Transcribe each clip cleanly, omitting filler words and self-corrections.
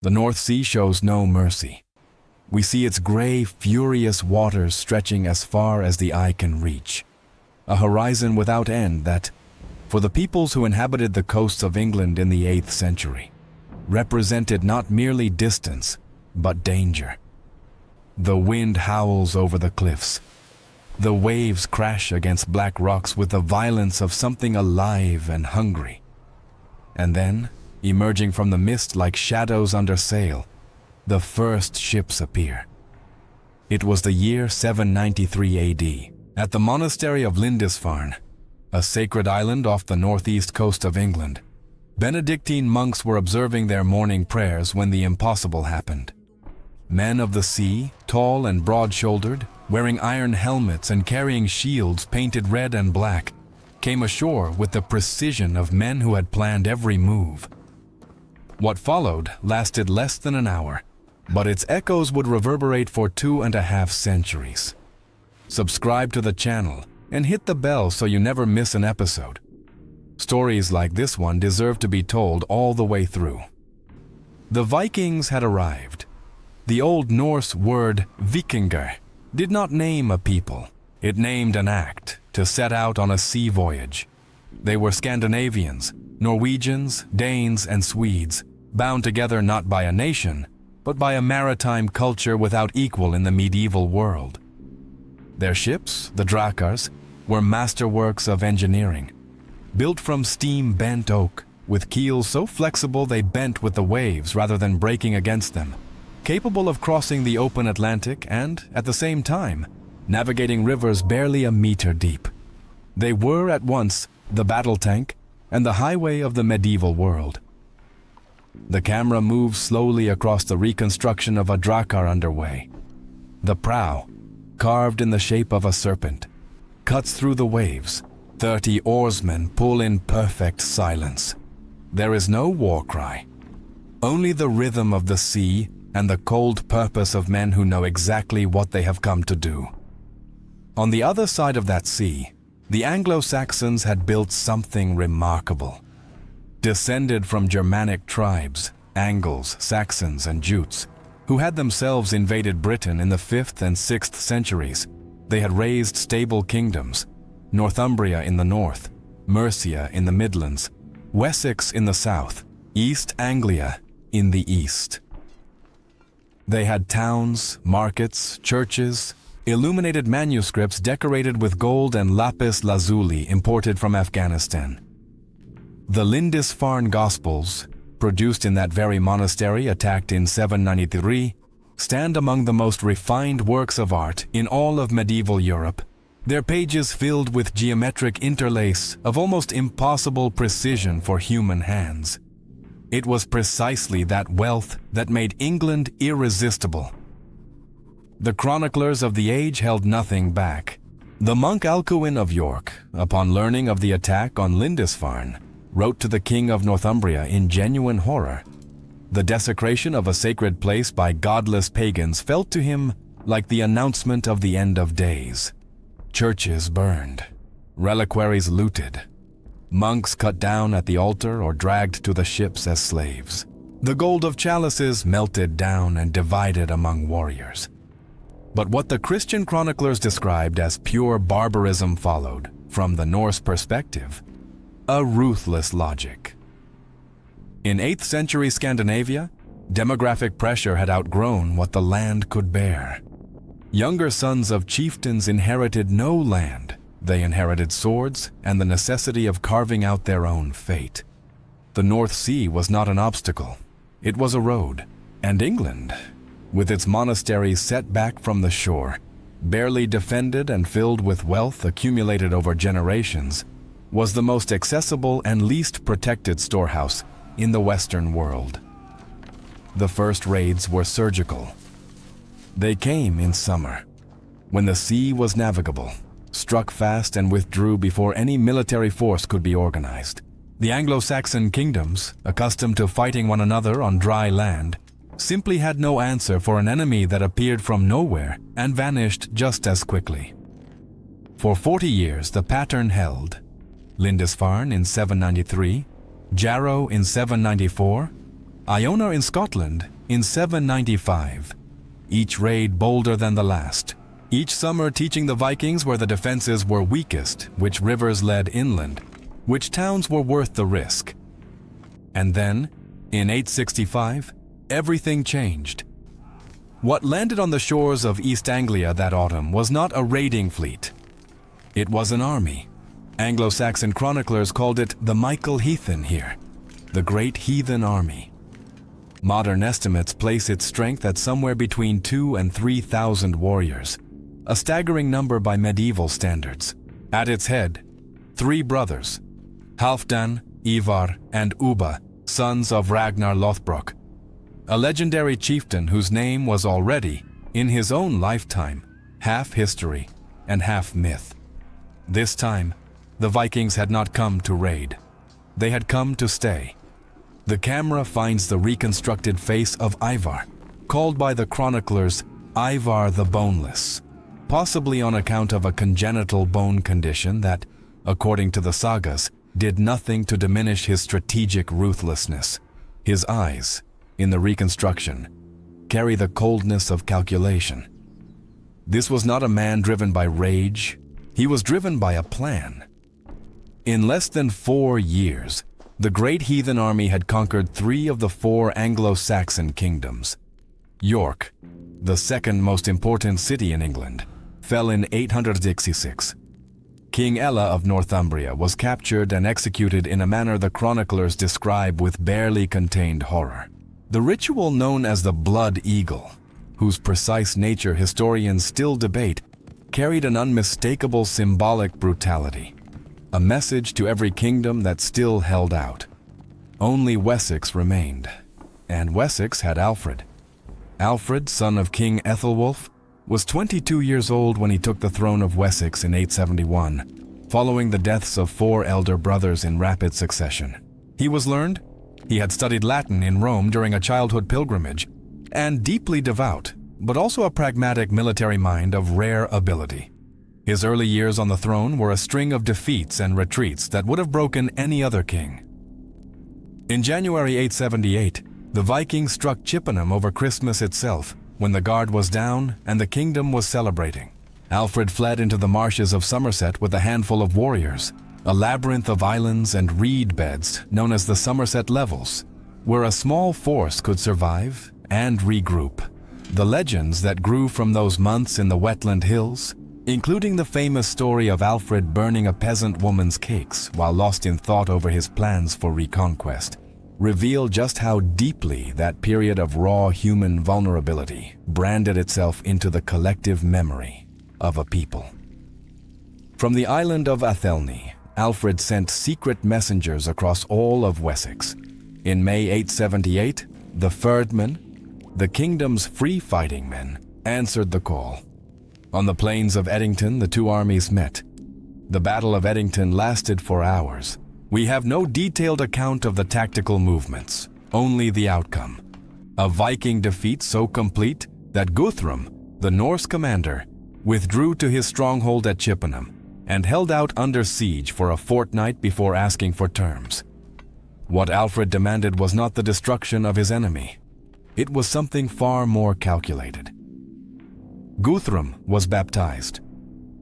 The North Sea shows no mercy. We see its gray, furious waters stretching as far as the eye can reach. A horizon without end that, for the peoples who inhabited the coasts of England in the 8th century, represented not merely distance, but danger. The wind howls over the cliffs. The waves crash against black rocks with the violence of something alive and hungry. And then, emerging from the mist like shadows under sail, the first ships appear. It was the year 793 AD, at the monastery of Lindisfarne, a sacred island off the northeast coast of England. Benedictine monks were observing their morning prayers when the impossible happened. Men of the sea, tall and broad-shouldered, wearing iron helmets and carrying shields painted red and black, came ashore with the precision of men who had planned every move. What followed lasted less than an hour, but its echoes would reverberate for 2.5 centuries. Subscribe to the channel and hit the bell so you never miss an episode. Stories like this one deserve to be told all the way through. The Vikings had arrived. The Old Norse word vikingur did not name a people. It named an act to set out on a sea voyage. They were Scandinavians, Norwegians, Danes, and Swedes, bound together not by a nation, but by a maritime culture without equal in the medieval world. Their ships, the drakars, were masterworks of engineering, built from steam-bent oak, with keels so flexible they bent with the waves rather than breaking against them, capable of crossing the open Atlantic and, at the same time, navigating rivers barely a meter deep. They were at once the battle tank and the highway of the medieval world. The camera moves slowly across the reconstruction of a drakar underway. The prow, carved in the shape of a serpent, cuts through the waves. 30 oarsmen pull in perfect silence. There is no war cry, only the rhythm of the sea and the cold purpose of men who know exactly what they have come to do. On the other side of that sea, the Anglo-Saxons had built something remarkable. Descended from Germanic tribes, Angles, Saxons, and Jutes, who had themselves invaded Britain in the 5th and 6th centuries, they had raised stable kingdoms: Northumbria in the north, Mercia in the Midlands, Wessex in the south, East Anglia in the east. They had towns, markets, churches, illuminated manuscripts decorated with gold and lapis lazuli imported from Afghanistan. The Lindisfarne Gospels, produced in that very monastery attacked in 793, stand among the most refined works of art in all of medieval Europe, their pages filled with geometric interlace of almost impossible precision for human hands. It was precisely that wealth that made England irresistible. The chroniclers of the age held nothing back. The monk Alcuin of York, upon learning of the attack on Lindisfarne, wrote to the king of Northumbria in genuine horror. The desecration of a sacred place by godless pagans felt to him like the announcement of the end of days. Churches burned, reliquaries looted, monks cut down at the altar or dragged to the ships as slaves. The gold of chalices melted down and divided among warriors. But what the Christian chroniclers described as pure barbarism followed, from the Norse perspective, a ruthless logic. In 8th century Scandinavia, demographic pressure had outgrown what the land could bear. Younger sons of chieftains inherited no land. They inherited swords and the necessity of carving out their own fate. The North Sea was not an obstacle. It was a road. And England, with its monasteries set back from the shore, barely defended and filled with wealth accumulated over generations, was the most accessible and least protected storehouse in the Western world. The first raids were surgical. They came in summer, when the sea was navigable, struck fast and withdrew before any military force could be organized. The Anglo-Saxon kingdoms, accustomed to fighting one another on dry land, simply had no answer for an enemy that appeared from nowhere and vanished just as quickly. For 40 years the pattern held. Lindisfarne in 793, Jarrow in 794, Iona in Scotland in 795, each raid bolder than the last. Each summer teaching the Vikings where the defenses were weakest, which rivers led inland, which towns were worth the risk. And then, in 865, everything changed. What landed on the shores of East Anglia that autumn was not a raiding fleet. It was an army. Anglo-Saxon chroniclers called it the Michael Heathen here, the Great Heathen Army. Modern estimates place its strength at somewhere between 2,000 and 3,000 warriors, a staggering number by medieval standards. At its head, 3 brothers, Halfdan, Ivar, and Ubba, sons of Ragnar Lothbrok, a legendary chieftain whose name was already, in his own lifetime, half history and half myth. This time, the Vikings had not come to raid. They had come to stay. The camera finds the reconstructed face of Ivar, called by the chroniclers Ivar the Boneless, possibly on account of a congenital bone condition that, according to the sagas, did nothing to diminish his strategic ruthlessness. His eyes, in the reconstruction, carry the coldness of calculation. This was not a man driven by rage, he was driven by a plan. In less than 4 years, the Great Heathen Army had conquered 3 of the 4 Anglo-Saxon kingdoms. York, the second most important city in England, fell in 866. King Ella of Northumbria was captured and executed in a manner the chroniclers describe with barely contained horror. The ritual known as the Blood Eagle, whose precise nature historians still debate, carried an unmistakable symbolic brutality, a message to every kingdom that still held out. Only Wessex remained, and Wessex had Alfred. Alfred, son of King Ethelwulf, was 22 years old when he took the throne of Wessex in 871, following the deaths of 4 elder brothers in rapid succession. He was learned, he had studied Latin in Rome during a childhood pilgrimage, and deeply devout, but also a pragmatic military mind of rare ability. His early years on the throne were a string of defeats and retreats that would have broken any other king. In January 878, the Vikings struck Chippenham over Christmas itself, when the guard was down and the kingdom was celebrating. Alfred fled into the marshes of Somerset with a handful of warriors, a labyrinth of islands and reed beds known as the Somerset Levels, where a small force could survive and regroup. The legends that grew from those months in the wetland hills, including the famous story of Alfred burning a peasant woman's cakes while lost in thought over his plans for reconquest, reveal just how deeply that period of raw human vulnerability branded itself into the collective memory of a people. From the island of Athelney, Alfred sent secret messengers across all of Wessex. In May 878, the Ferdmen, the kingdom's free-fighting men, answered the call. On the plains of Edington, the 2 armies met. The Battle of Edington lasted for hours. We have no detailed account of the tactical movements, only the outcome. A Viking defeat so complete that Guthrum, the Norse commander, withdrew to his stronghold at Chippenham and held out under siege for a fortnight before asking for terms. What Alfred demanded was not the destruction of his enemy. It was something far more calculated. Guthrum was baptized.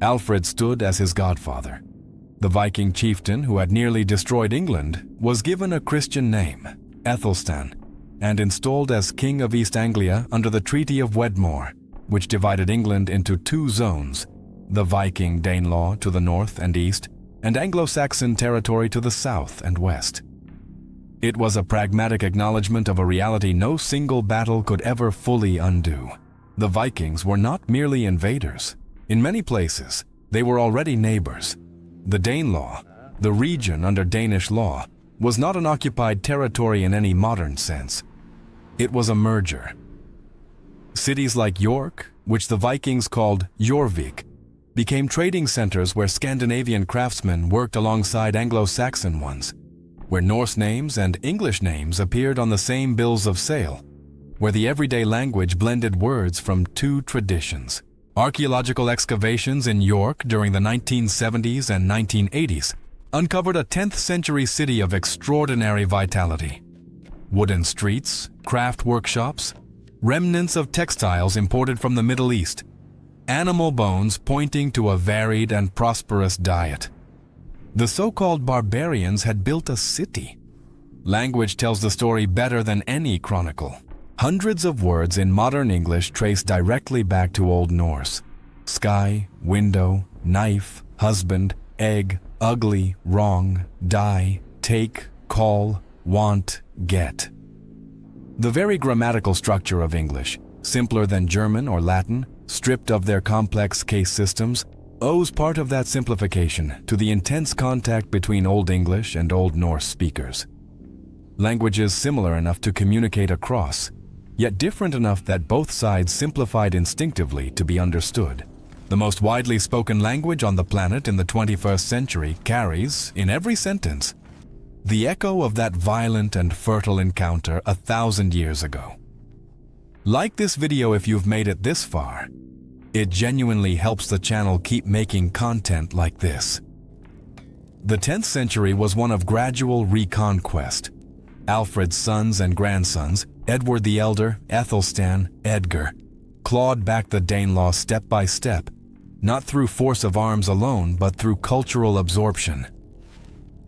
Alfred stood as his godfather. The Viking chieftain who had nearly destroyed England was given a Christian name, Ethelstan, and installed as King of East Anglia under the Treaty of Wedmore, which divided England into 2 zones, the Viking Danelaw to the north and east, and Anglo-Saxon territory to the south and west. It was a pragmatic acknowledgement of a reality no single battle could ever fully undo. The Vikings were not merely invaders. In many places, they were already neighbors. The Danelaw, the region under Danish law, was not an occupied territory in any modern sense. It was a merger. Cities like York, which the Vikings called Jorvik, became trading centers where Scandinavian craftsmen worked alongside Anglo-Saxon ones, where Norse names and English names appeared on the same bills of sale, where the everyday language blended words from 2 traditions. Archaeological excavations in York during the 1970s and 1980s uncovered a 10th century city of extraordinary vitality. wooden streets, craft workshops, remnants of textiles imported from the Middle East, animal bones pointing to a varied and prosperous diet. The so-called barbarians had built a city. Language tells the story better than any chronicle. Hundreds of words in modern English trace directly back to Old Norse. Sky, window, knife, husband, egg, ugly, wrong, die, take, call, want, get. The very grammatical structure of English, simpler than German or Latin, stripped of their complex case systems, owes part of that simplification to the intense contact between Old English and Old Norse speakers. Languages similar enough to communicate across, yet different enough that both sides simplified instinctively to be understood. The most widely spoken language on the planet in the 21st century carries, in every sentence, the echo of that violent and fertile encounter 1,000 years ago. Like this video if you've made it this far. It genuinely helps the channel keep making content like this. The 10th century was one of gradual reconquest. Alfred's sons and grandsons, Edward the Elder, Ethelstan, Edgar, clawed back the Danelaw step by step, not through force of arms alone, but through cultural absorption.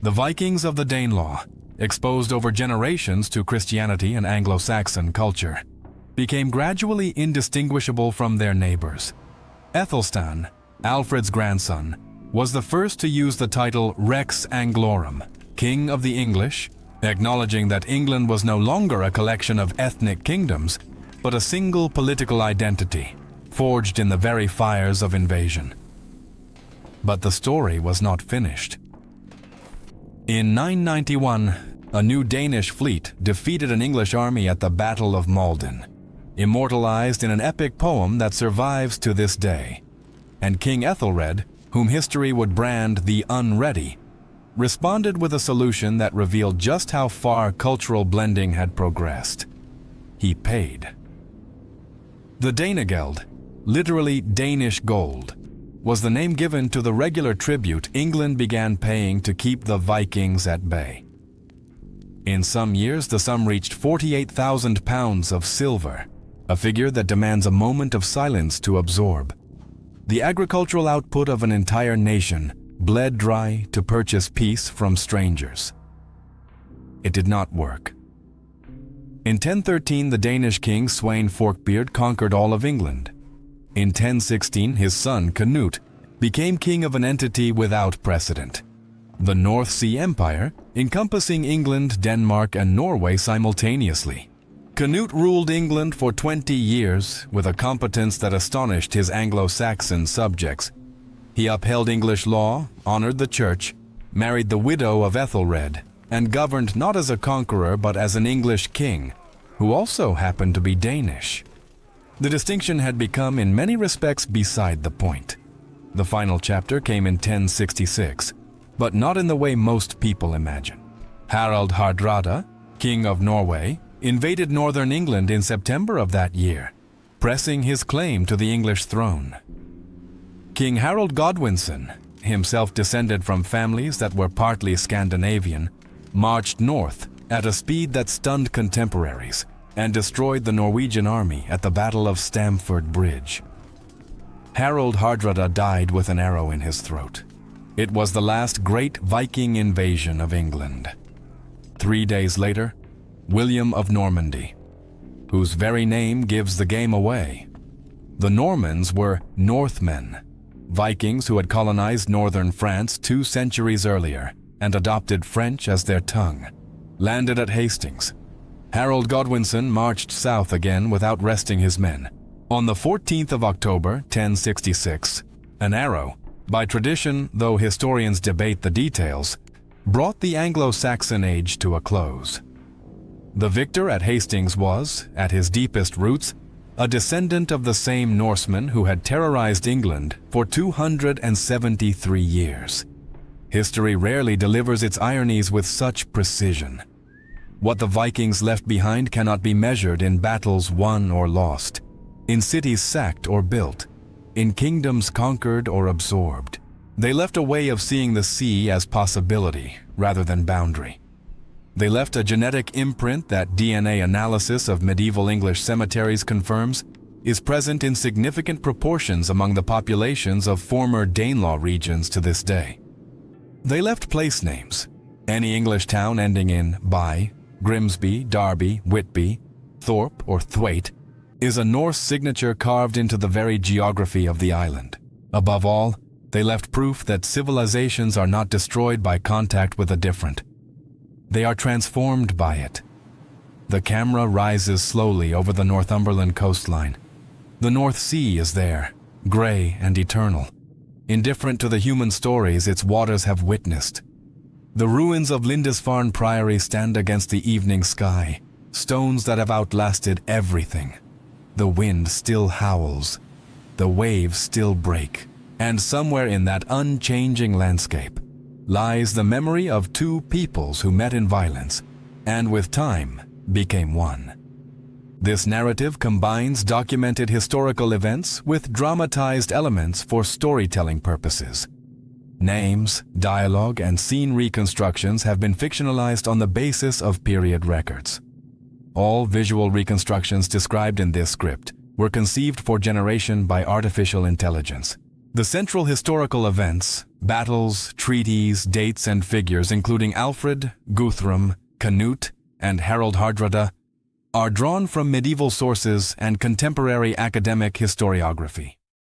The Vikings of the Danelaw, exposed over generations to Christianity and Anglo-Saxon culture, became gradually indistinguishable from their neighbors. Ethelstan, Alfred's grandson, was the first to use the title Rex Anglorum, King of the English, acknowledging that England was no longer a collection of ethnic kingdoms, but a single political identity, forged in the very fires of invasion. But the story was not finished. In 991, a new Danish fleet defeated an English army at the Battle of Maldon, immortalized in an epic poem that survives to this day. And King Ethelred, whom history would brand the Unready, responded with a solution that revealed just how far cultural blending had progressed. He paid. The Danegeld, literally Danish gold, was the name given to the regular tribute England began paying to keep the Vikings at bay. In some years, the sum reached 48,000 pounds of silver, a figure that demands a moment of silence to absorb. The agricultural output of an entire nation bled dry to purchase peace from strangers. It did not work. In 1013, the Danish king Sweyn Forkbeard conquered all of England. In 1016, his son Canute became king of an entity without precedent, the North Sea Empire, encompassing England, Denmark, and Norway simultaneously. Canute ruled England for 20 years with a competence that astonished his Anglo-Saxon subjects. He upheld English law, honored the church, married the widow of Ethelred, and governed not as a conqueror but as an English king, who also happened to be Danish. The distinction had become in many respects beside the point. The final chapter came in 1066, but not in the way most people imagine. Harald Hardrada, king of Norway, invaded northern England in September of that year, pressing his claim to the English throne. King Harold Godwinson, himself descended from families that were partly Scandinavian, marched north at a speed that stunned contemporaries and destroyed the Norwegian army at the Battle of Stamford Bridge. Harald Hardrada died with an arrow in his throat. It was the last great Viking invasion of England. 3 days later, William of Normandy, whose very name gives the game away. The Normans were Northmen, Vikings who had colonized northern France 2 centuries earlier and adopted French as their tongue, landed at Hastings. Harold Godwinson marched south again without resting his men. On the 14th of October, 1066, an arrow, by tradition, though historians debate the details, brought the Anglo-Saxon age to a close. The victor at Hastings was, at his deepest roots, a descendant of the same Norsemen who had terrorized England for 273 years. History rarely delivers its ironies with such precision. What the Vikings left behind cannot be measured in battles won or lost, in cities sacked or built, in kingdoms conquered or absorbed. They left a way of seeing the sea as possibility rather than boundary. They left a genetic imprint that DNA analysis of medieval English cemeteries confirms is present in significant proportions among the populations of former Danelaw regions to this day. They left place names. Any English town ending in by, Grimsby, Derby, Whitby, Thorpe, or Thwaite is a Norse signature carved into the very geography of the island. Above all, they left proof that civilizations are not destroyed by contact with a different. They are transformed by it. The camera rises slowly over the Northumberland coastline. The North Sea is there, gray and eternal, indifferent to the human stories its waters have witnessed. The ruins of Lindisfarne Priory stand against the evening sky, stones that have outlasted everything. The wind still howls, the waves still break, and somewhere in that unchanging landscape lies the memory of two peoples who met in violence, and with time became one. This narrative combines documented historical events with dramatized elements for storytelling purposes. Names, dialogue, and scene reconstructions have been fictionalized on the basis of period records. All visual reconstructions described in this script were conceived for generation by artificial intelligence. The central historical events, battles, treaties, dates, and figures including Alfred, Guthrum, Canute, and Harold Hardrada are drawn from medieval sources and contemporary academic historiography.